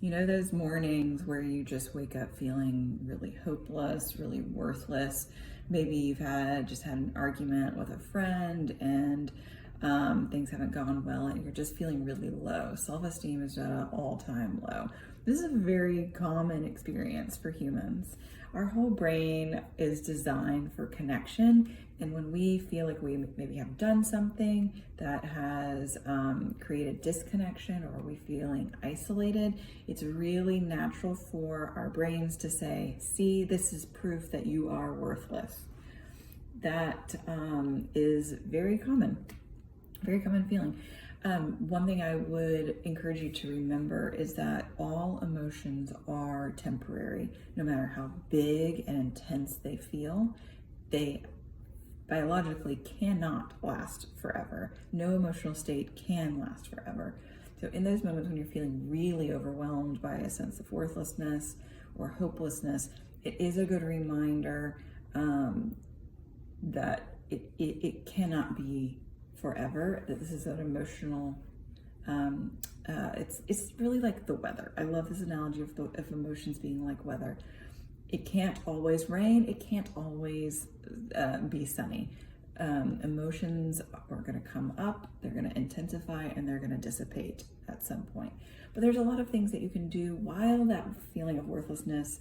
You know, those mornings where you just wake up feeling really hopeless, really worthless. Maybe you've just had an argument with a friend and things haven't gone well and you're just feeling really low. Self-esteem is at an all-time low. This is a very common experience for humans. Our whole brain is designed for connection, and when we feel like we maybe have done something that has created disconnection, or are we feeling isolated, it's really natural for our brains to say, see, this is proof that you are worthless. That is very common feeling. One thing I would encourage you to remember is that all emotions are temporary. No matter how big and intense they feel, they biologically cannot last forever. No emotional state can last forever. So in those moments when you're feeling really overwhelmed by a sense of worthlessness or hopelessness, it is a good reminder that it cannot be forever, that this is an emotional, it's really like the weather. I love this analogy of emotions being like weather. It can't always rain, it can't always be sunny. Emotions are going to come up, they're going to intensify, and they're going to dissipate at some point. But there's a lot of things that you can do while that feeling of worthlessness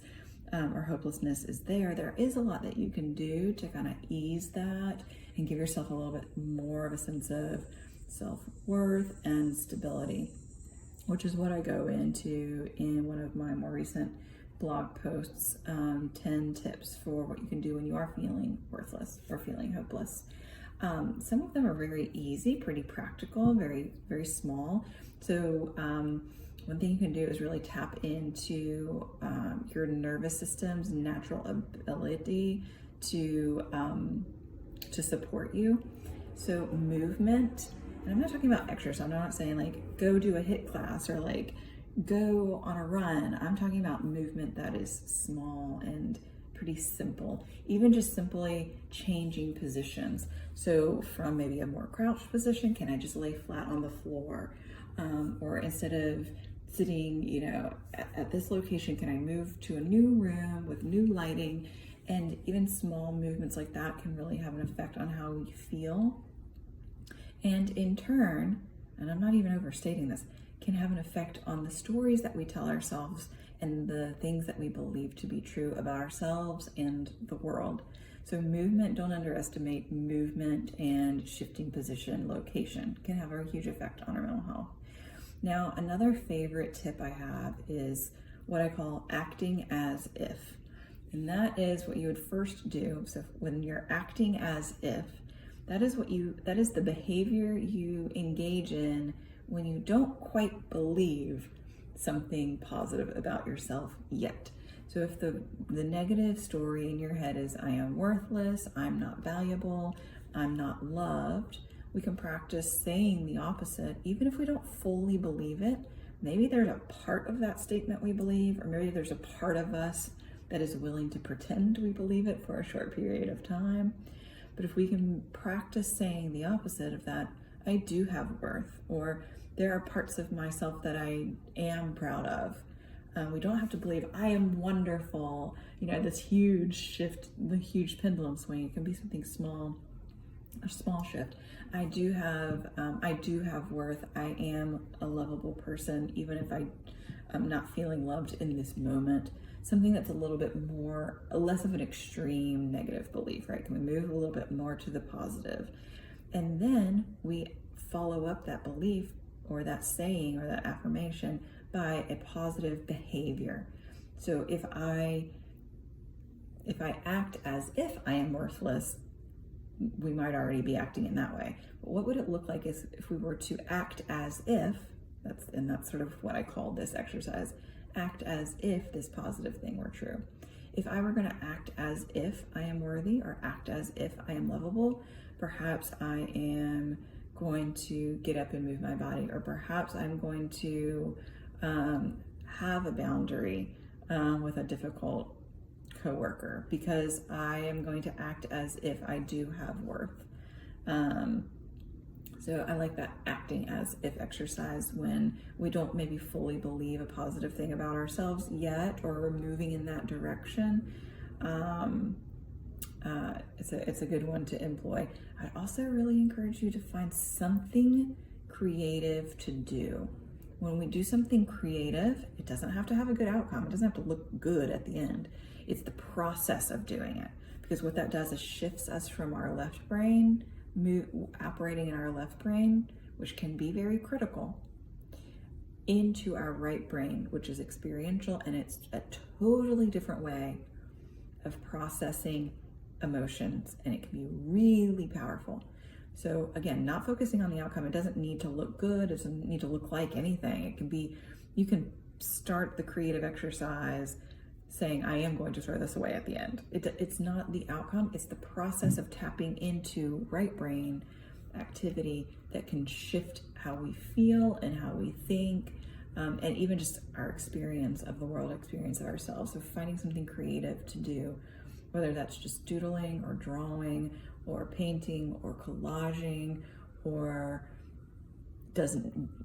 or hopelessness is there. There is a lot that you can do to kind of ease that and give yourself a little bit more of a sense of self-worth and stability, which is what I go into in one of my more recent blog posts, 10 tips for what you can do when you are feeling worthless or feeling hopeless. Some of them are very easy, pretty practical, very, very small. So one thing you can do is really tap into your nervous system's natural ability to support you. So movement, and I'm not talking about exercise. I'm not saying like go do a HIIT class or like go on a run. I'm talking about movement that is small and pretty simple. Even just simply changing positions. So from maybe a more crouched position, can I just lay flat on the floor? Or instead of sitting, at this location, can I move to a new room with new lighting? And even small movements like that can really have an effect on how we feel. And in turn, and I'm not even overstating this, can have an effect on the stories that we tell ourselves and the things that we believe to be true about ourselves and the world. So movement, don't underestimate movement, and shifting position, location can have a huge effect on our mental health. Now, another favorite tip I have is what I call acting as if. And that is what you would first do. So when you're acting as if, that is the behavior you engage in when you don't quite believe something positive about yourself yet. So if the negative story in your head is I am worthless, I'm not valuable, I'm not loved, we can practice saying the opposite, even if we don't fully believe it. Maybe there's a part of that statement we believe, or maybe there's a part of us that is willing to pretend we believe it for a short period of time. But if we can practice saying the opposite of that, I do have worth, or there are parts of myself that I am proud of. We don't have to believe I am wonderful. This huge shift, the huge pendulum swing. It can be something small, a small shift. I do have worth. I am a lovable person, even if I'm not feeling loved in this moment. Something that's a little bit less of an extreme negative belief, right? Can we move a little bit more to the positive? And then we follow up that belief or that saying or that affirmation by a positive behavior. So if I act as if I am worthless, we might already be acting in that way. But what would it look like if we were to act as if, that's sort of what I call this exercise, act as if this positive thing were true. If I were going to act as if I am worthy or act as if I am lovable, perhaps I am going to get up and move my body, or perhaps I'm going to have a boundary with a difficult coworker because I am going to act as if I do have worth. So I like that acting as if exercise when we don't maybe fully believe a positive thing about ourselves yet, or we're moving in that direction. It's a good one to employ. I'd also really encourage you to find something creative to do. When we do something creative, it doesn't have to have a good outcome. It doesn't have to look good at the end. It's the process of doing it. Because what that does is shifts us from our left brain, operating in our left brain, which can be very critical, into our right brain, which is experiential, and it's a totally different way of processing emotions, and it can be really powerful. So again, not focusing on the outcome. It doesn't need to look good. It doesn't need to look like anything. It can be, you can start the creative exercise saying, I am going to throw this away at the end. It's not the outcome, it's the process of tapping into right brain activity that can shift how we feel and how we think, and even just our experience of the world, experience of ourselves. So finding something creative to do, whether that's just doodling or drawing or painting or collaging, or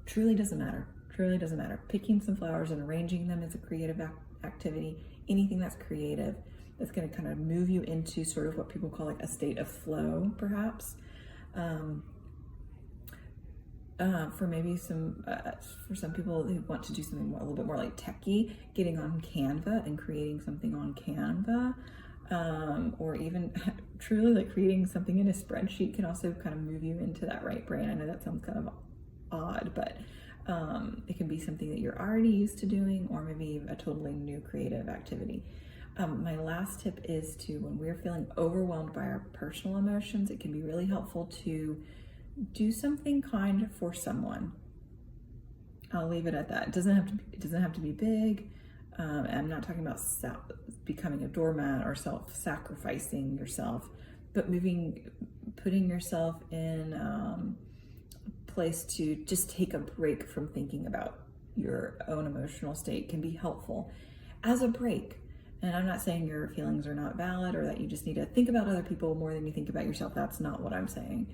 truly doesn't matter. Picking some flowers and arranging them is a creative activity. Anything that's creative, that's going to kind of move you into sort of what people call like a state of flow, perhaps. For maybe for some people who want to do something a little bit more like techie, getting on Canva and creating something on Canva, or even truly like creating something in a spreadsheet can also kind of move you into that right brain. I know that sounds kind of odd, but it can be something that you're already used to doing, or maybe a totally new creative activity. My last tip is when we're feeling overwhelmed by our personal emotions, it can be really helpful to do something kind for someone. I'll leave it at that. It doesn't have to be big. I'm not talking about becoming a doormat or self-sacrificing yourself, but putting yourself in place to just take a break from thinking about your own emotional state can be helpful as a break. And I'm not saying your feelings are not valid or that you just need to think about other people more than you think about yourself. That's not what I'm saying.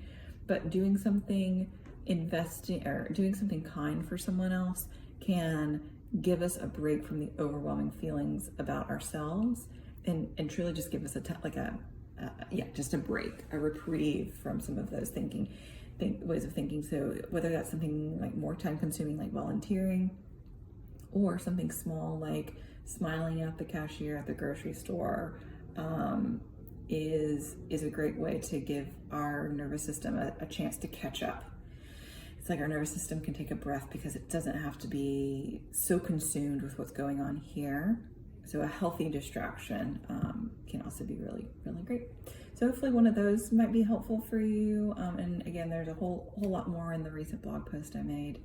But doing something, doing something kind for someone else can give us a break from the overwhelming feelings about ourselves, and truly just give us just a break, a reprieve from some of those ways of thinking. So whether that's something like more time consuming, like volunteering, or something small like smiling at the cashier at the grocery store, is a great way to give our nervous system a chance to catch up. It's like our nervous system can take a breath because it doesn't have to be so consumed with what's going on here. So a healthy distraction can also be really, really great. So hopefully one of those might be helpful for you. And again, there's a whole lot more in the recent blog post I made.